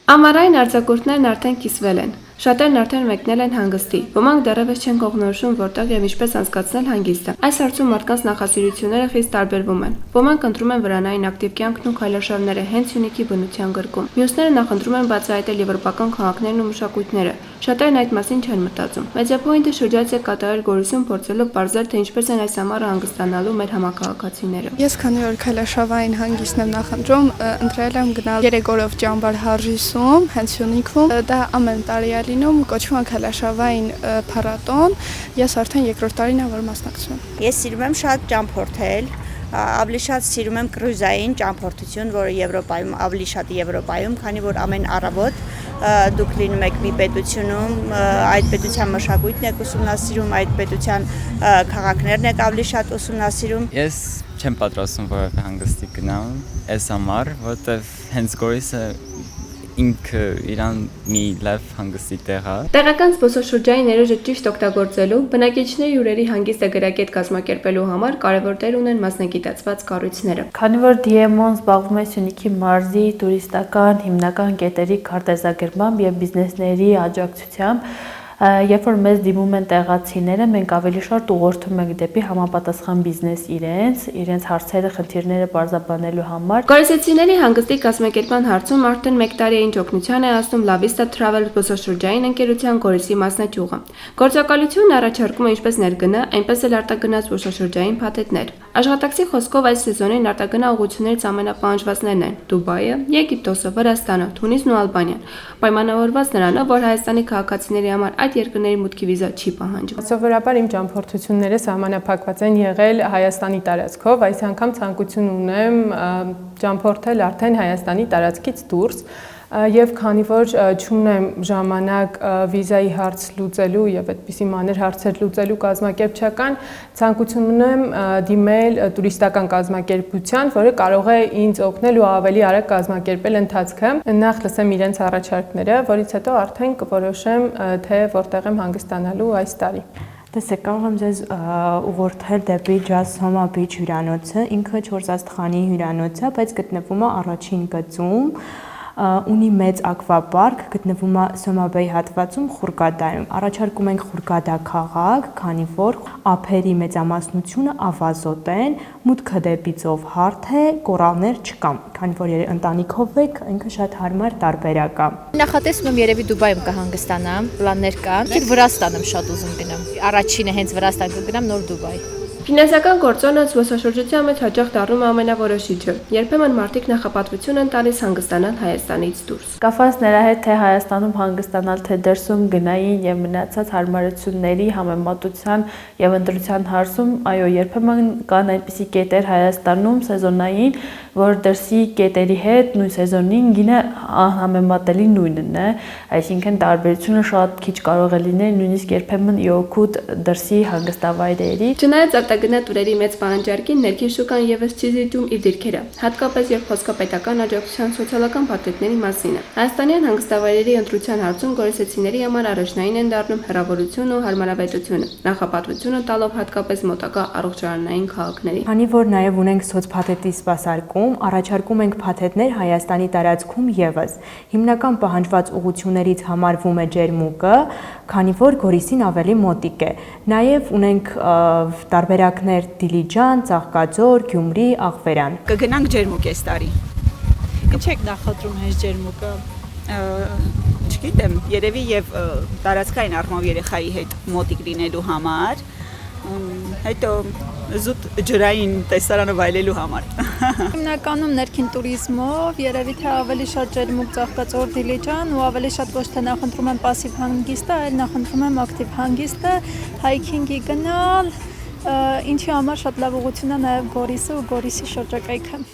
Ամառային արձակուրդներն արդեն կիսվել են, շատերն արդեն մեկնել են հանգստի, ոմանք դեռևս չեն կողմնորոշում որտեղ եւ ինչպես անցկացնել հանգիստը։ Այս հարցում մարդկանց նախասիրությունները խիստ տարբերվում են։ Ոմանք ընտրում են վրանային ակտիվ կյանքն ու քայլարշավները հենց Սյունիքի բնության գրկում։ Մյուսները նախընտրում են բացահայտել եվրոպական քաղաքներն ու մշակույթները։ Շատերն այդ մասին չեն մտածում։ Մեդիապոինտը շրջայց է կատարել Գորիսում փորձելով պարզել, թե ինչպես են այս ամառը հանգստանալու մեր համակարգացիները։ Ես քանի որ քայլարշավային հանգիստն եմ նախընտրում, ընտրել եմ գնալ 3 օրով Ճամբար Հարժիսում, հենց Սյունիքում։ Դա ամեն տարի է լինում, կոչվում է քայլարշավային փառատոն։ Ես արդեն երկրորդ տարին եմ որ մասնակցում։ Ես սիրում եմ շատ ճամփորդել, ավելի շատ սիրում եմ կրուզային ճամփորդություն, որը Եվրոպայում, ավելի շատ Եվրոպայում, քանի որ ամեն առավոտ դուք լինում եք մի պետությունում, այդ պետության մշակույթն եք ուսումնասիրում, այդ պետության քաղաքներն եք ավելի շատ ուսումնասիրում։ Ես չեմ պատրաստում որևէ հանգստի գնամ այս ամառ, որովհետև հենց Գորիսը ինքը իրան մի լավ հանգստի տեղ է։ Տեղական զբոսաշրջային ներուժը ճիշտ օգտագործելու, բնակիչների հյուրերի հանգիստը գրագետ կազմակերպելու համար կարևոր դեր ունեն մասնագիտացված կառույցները։ Քանի որ DMO-ն զբաղվում է Սյունիքի մարզի տուրիստական հիմնական կետերի քարտեզագրմամբ եւ բիզնեսների աջակցությամբ, երբ որ մեզ դիմում են տեղացիները, մենք ավելի շատ ուղղորդում ենք դեպի համապատասխան բիզնես իրենց հարցերը, խնդիրները պարզաբանելու համար։ Գորիսեցիների հանգստի կազմակերպման հարցում արդեն 1 տարի ինչ օգնության է ասում Lavista Travel զբոսաշրջային ընկերության Գորիսի մասնաճյուղը։ Գործակալությունն առաջարկում է ինչպես ներգնա, այնպես էլ արտագնաց զբոսաշրջային փաթեթներ։ Աշխատակցի խոսքով այս սեզոնին արտագնա ուղղություններից ամենապահանջվածներն են Դուբայը, Եգիպտոսը, Վրաստանը, Թունիսն ու Ալբանիան։ Պայմանավորված նրանով, որ Հայաստանի քաղաքացիների համար այդ երկրների մուտքի վիզա չի պահանջվում։ Սովորաբար իմ ճամփորդությունները սահմանափակված են եղել Հայաստանի տարածքով, այս անգամ ցանկություն ունեմ ճամփորդել արդեն Հայաստանի տարածքից դուրս, եւ քանի որ չունեմ ժամանակ վիզայի հարց լուծելու եւ այդպիսի մանր հարցեր լուծելու կազմակերպչական, ցանկություն ունեմ դիմել տուրիստական կազմակերպության, որը կարող է ինձ օգնել ու ավելի արագ կազմակերպել ընթացքը։ Նախ լսեմ իրենց առաջարկները, որից հետո արդեն կորոշեմ, թե որտեղ եմ հանգստանալու այս տարի։ Տեսեք, կարող եմ ձեզ ուղղորդել դեպի Jazz Soma Beach հյուրանոցը, ինքը 4 աստղանի հյուրանոց է, բայց գտնվում է առաջին գծում, ունի մեծ ակվապարկ, գտնվում է Soma Bay հատվածում Խուրկադայում։ Առաջարկում ենք Խուրկադա քաղաք, քանի որ ափերի մեծամասնությունը ավազոտ են, մուտքը դեպի ծով հարթ է, կորալներ չկան, քանի որ ընտանիքով եք, ինքը շատ հարմար տարբերակ է։ Նախատեսում եմ երևի Դուբայում կհանգստանամ, պլաններ կան, Վրաստան եմ շատ ուզում գնամ։ Առաջինը հենց Վրաստան կգնամ, նոր Դուբայ։ Ֆինանսական գործոնը զբոսաշրջության մեջ հաճախ դառնում է ամենավորոշիչը։ Երբեմն մարդիկ նախապատվություն են տալիս հանգստանալ Հայաստանից դուրս։ Կապված նրա հետ, թե Հայաստանում հանգստանալ, թե դրսում գնային եւ մնացած հարմարությունների համեմատության եւ ընտրության հարցում, այո, երբեմն կան այնպիսի կետեր Հայաստանում սեզոնային, որ դրսի կետերի հետ նույն սեզոնին գինը համեմատելի նույնն է, այսինքն տարբերությունը շատ քիչ կարող է լինել նույնիսկ երբեմն իօգուտ դրսի հանգստավայրերի։ Չնայած արտագնա տուրերի մեծ պահանջարկին, ներքին շուկան եւս չի զիջում իր դիրքերը, հատկապես երբ խոսքը պետական աջակցության սոցիալական փաթեթների մասին է։ Հայաստանյան հանգստավայրերի ընտրության հարցում գորիսեցիների համար առաջնային են դառնում հեռավորությունն ու հարմարավետությունը, նախապատվությունը տալով հատկապես մոտակա առողջարանային քաղաքների։ Քանի որ նաև ունենք սոցփաթեթի սպասարկում, առաջարկում ենք փաթեթներ Հայաստանի տարածքում եւս։ Հիմնական պահանջված ուղղություններից համարվում է ջերմուկը, քանի որ Գորիսին ավելի մոտիկ է։ Նաև ունենք տարբերակներ Դիլիջան, Ծաղկաձոր, Գյումրի, Աղվերան։ Կգնանք ջերմուկ այս տարի։ Ինչ եք նախադրում հենց ջերմուկը։ Չգիտեմ, երևի եւ տարածքային առումով երեխայի հետ մոտիկ լինելու համար, հետո զուտ ջրային տեսարանը վայելելու համար։ Հիմնականում ներքին տուրիզմով, երևի թե ավելի շատ ջերմուկ Ծաղկաձոր, Դիլիջան ու ավելի շատ ոչ թե նախընտրում եմ пассив հանգիստը, այլ նախընտրում եմ ակտիվ հանգիստը, հայքինգի գնալ, ինչի համար շատ լավ ուղղություն է նաև Գորիսը ու Գորիսի շրջակայքը։